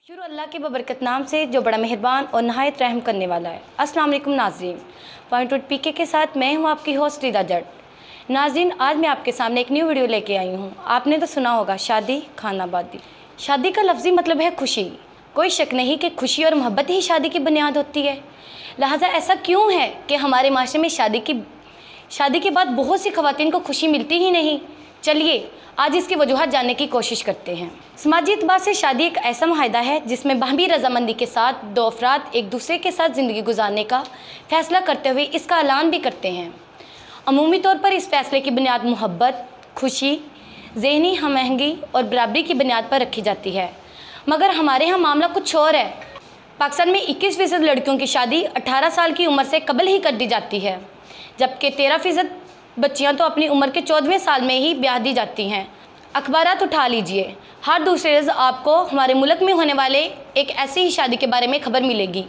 शुरू अल्लाह के बबरकत नाम से जो बड़ा मेहरबान और नहायत रहम करने वाला है। अस्सलाम वालेकुम नाज़रीन, पॉइंट पीके के साथ मैं हूँ आपकी होस्ट रिदा जट। नाज़रीन, आज मैं आपके सामने एक न्यू वीडियो लेके आई हूँ। आपने तो सुना होगा शादी खानाबादी। शादी का लफ्ज़ी मतलब है खुशी। कोई शक नहीं कि खुशी और मोहब्बत ही शादी की बुनियाद होती है। लिहाजा ऐसा क्यों है कि हमारे माशरे में शादी के बाद बहुत सी ख़वातीन को खुशी मिलती ही नहीं। चलिए आज इसकी वजूहत जानने की कोशिश करते हैं। समाजी एतबार से शादी एक ऐसा मुआहदा है जिसमें बाहमी रजामंदी के साथ दो अफराद एक दूसरे के साथ ज़िंदगी गुजारने का फ़ैसला करते हुए इसका ऐलान भी करते हैं। अमूमी तौर पर इस फ़ैसले की बुनियाद मोहब्बत, खुशी, ज़हनी हमआहंगी और बराबरी की बुनियाद पर रखी जाती है। मगर हमारे यहाँ मामला कुछ और है। पाकिस्तान में 21% लड़कियों की शादी 18 साल की उम्र से कबल ही कर दी जाती है, जबकि 13% बच्चियां तो अपनी उम्र के 14वें साल में ही ब्याह दी जाती हैं। अखबारात उठा लीजिए, हर दूसरे रोज़ आपको हमारे मुल्क में होने वाले एक ऐसी ही शादी के बारे में खबर मिलेगी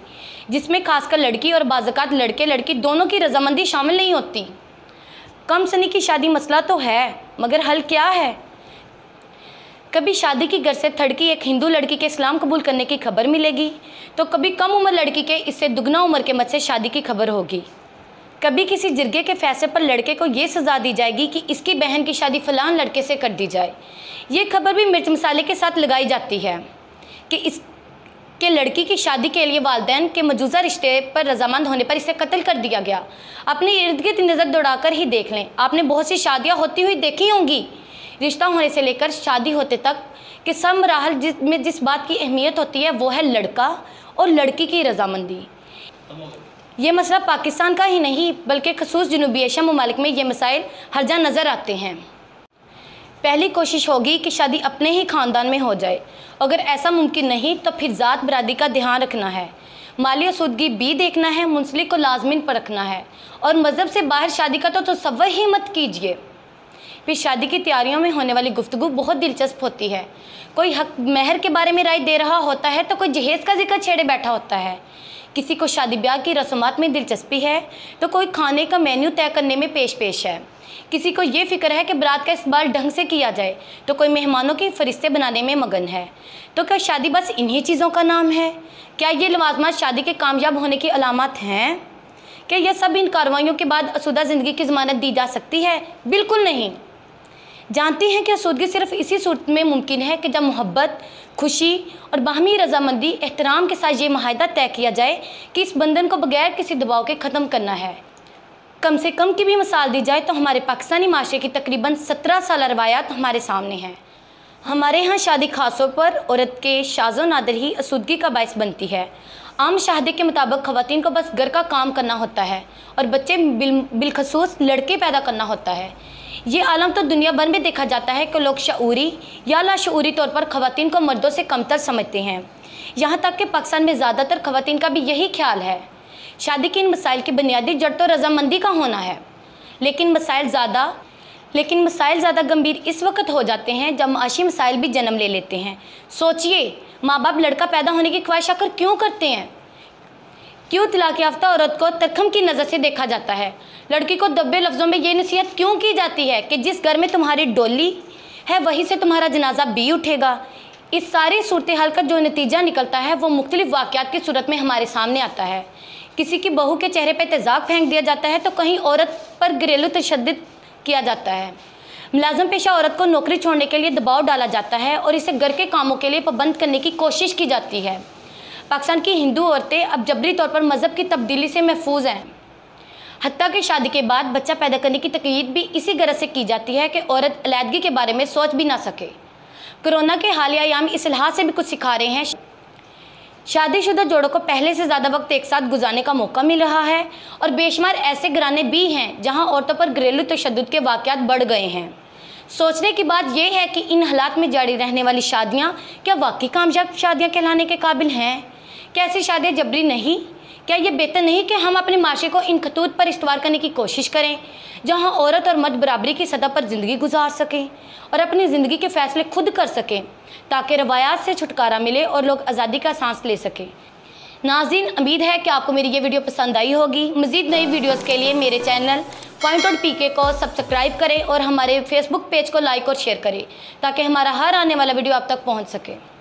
जिसमें खासकर लड़की और बाज़ात लड़के लड़की दोनों की रजामंदी शामिल नहीं होती। कम सनी की शादी मसला तो है, मगर हल क्या है? कभी शादी की घर से थड़की एक हिंदू लड़की के इस्लाम कबूल करने की खबर मिलेगी, तो कभी कम उम्र लड़की के इससे दुगना उम्र के मत से शादी की खबर होगी। कभी किसी जिरगे के फैसले पर लड़के को ये सज़ा दी जाएगी कि इसकी बहन की शादी फ़लान लड़के से कर दी जाए। ये खबर भी मिर्च मसाले के साथ लगाई जाती है कि लड़की की शादी के लिए वालिदैन के मौजूदा रिश्ते पर रजामंद होने पर इसे कत्ल कर दिया गया। अपने इर्द गिर्द नज़र दौड़ाकर ही देख लें, आपने बहुत सी शादियाँ होती हुई देखी होंगी। रिश्ता होने से लेकर शादी होते तक कि सब मराहल में जिस बात की अहमियत होती है वो है लड़का और लड़की की रजामंदी। ये मसला पाकिस्तान का ही नहीं बल्कि खसूस जनूबी एशिया ममालिक में ये मसाइल हर जगह नज़र आते हैं। पहली कोशिश होगी कि शादी अपने ही ख़ानदान में हो जाए। अगर ऐसा मुमकिन नहीं तो फिर ज़ात बरादरी का ध्यान रखना है, माली आसूदगी भी देखना है, मुंसलिक को लाजमिन पर रखना है और मज़हब से बाहर शादी का तो तसव्वुर ही मत कीजिए। फिर शादी की तैयारियों में होने वाली गुफ्तगू बहुत दिलचस्प होती है। कोई हक महर के बारे में राय दे रहा होता है तो कोई जहेज़ का जिक्र छेड़े बैठा होता है। किसी को शादी ब्याह की रस्मात में दिलचस्पी है तो कोई खाने का मेन्यू तय करने में पेश है। किसी को ये फ़िक्र है कि बारात का इस्तेमाल ढंग से किया जाए तो कोई मेहमानों की फरिश्ते बनाने में मगन है। तो क्या शादी बस इन्हीं चीज़ों का नाम है? क्या ये लवाजमात शादी के कामयाब होने की अलामत हैं? क्या यह सब इन कार्रवाइयों के बाद आसूदा ज़िंदगी की ज़मानत दी जा सकती है? बिल्कुल नहीं। जानती हैं कि आसूदगी सिर्फ इसी सूरत में मुमकिन है कि जब मोहब्बत, खुशी और बाहमी रजामंदी एहतराम के साथ ये माहिदा तय किया जाए कि इस बंधन को बगैर किसी दबाव के ख़त्म करना है। कम से कम की भी मिसाल दी जाए तो हमारे पाकिस्तानी माशरे की तकरीबन 17 साल रवायात हमारे सामने हैं। हमारे यहाँ शादी खासतौर पर औरत के शाज़ो नादिर ही आसूदगी का बायस बनती है। आम शादी के मुताबिक ख़वातीन को बस घर का काम करना होता है और बच्चे बिलखसूस लड़के पैदा करना होता है। ये आलम तो दुनिया भर में देखा जाता है कि लोग शऊरी या लाशऊरी तौर पर ख़वातीन को मर्दों से कमतर समझते हैं। यहाँ तक कि पाकिस्तान में ज़्यादातर ख़वातीन का भी यही ख्याल है। शादी के इन मसाइल की बुनियादी जड़ तो रजामंदी का होना है, लेकिन मसाइल ज़्यादा गंभीर इस वक्त हो जाते हैं जब माशी मसाइल भी जन्म ले लेते हैं। सोचिए, माँ बाप लड़का पैदा होने की ख्वाहिश आकर क्यों करते हैं? क्यों तलाक याफ्ता औरत को तरखम की नज़र से देखा जाता है? लड़की को दब्बे लफ्ज़ों में ये नसीहत क्यों की जाती है कि जिस घर में तुम्हारी डोली है वहीं से तुम्हारा जनाजा भी उठेगा? इस सारी सूरत हाल का जो नतीजा निकलता है वो मुख्तलिफ वाक़यात की सूरत में हमारे सामने आता है। किसी की बहू के चेहरे पर तेज़ाब फेंक दिया जाता है तो कहीं औरत पर घरेलू तशद्दुद किया जाता है। मुलाज़म पेशा औरत को नौकरी छोड़ने के लिए दबाव डाला जाता है और इसे घर के कामों के लिए पाबंद करने की कोशिश की जाती है। पाकिस्तान की हिंदू औरतें अब जबरी तौर पर मज़हब की तब्दीली से महफूज हैं। हत्ता कि शादी के बाद बच्चा पैदा करने की तकीद भी इसी गरज से की जाती है कि औरत अलैदगी के बारे में सोच भी ना सके। कोरोना के हालिया अयाम इस लिहाज से भी कुछ सिखा रहे हैं। शादीशुदा जोड़ों को पहले से ज़्यादा वक्त एक साथ गुजारने का मौका मिल रहा है और बेशुमार ऐसे घराने भी हैं जहां औरतों पर घरेलू तशद्दुद के वाक़यात बढ़ गए हैं। सोचने की बात यह है कि इन हालात में जारी रहने वाली शादियां क्या वाकई कामयाब शादियां कहलाने के काबिल हैं? क्या ऐसी शादियाँ जबरी नहीं? क्या ये बेहतर नहीं कि हम अपने माशरे को इन खतूत पर इस्तवार करने की कोशिश करें जहाँ औरत और मर्द बराबरी की सतह पर ज़िंदगी गुजार सकें और अपनी ज़िंदगी के फ़ैसले खुद कर सकें, ताकि रवायात से छुटकारा मिले और लोग आज़ादी का सांस ले सकें। नाज़रीन, उम्मीद है कि आपको मेरी ये वीडियो पसंद आई होगी। मज़ीद नई वीडियोज़ के लिए मेरे चैनल पॉइंट पीके को सब्सक्राइब करें और हमारे फेसबुक पेज को लाइक और शेयर करें ताकि हमारा हर आने वाला वीडियो आप तक पहुँच सके।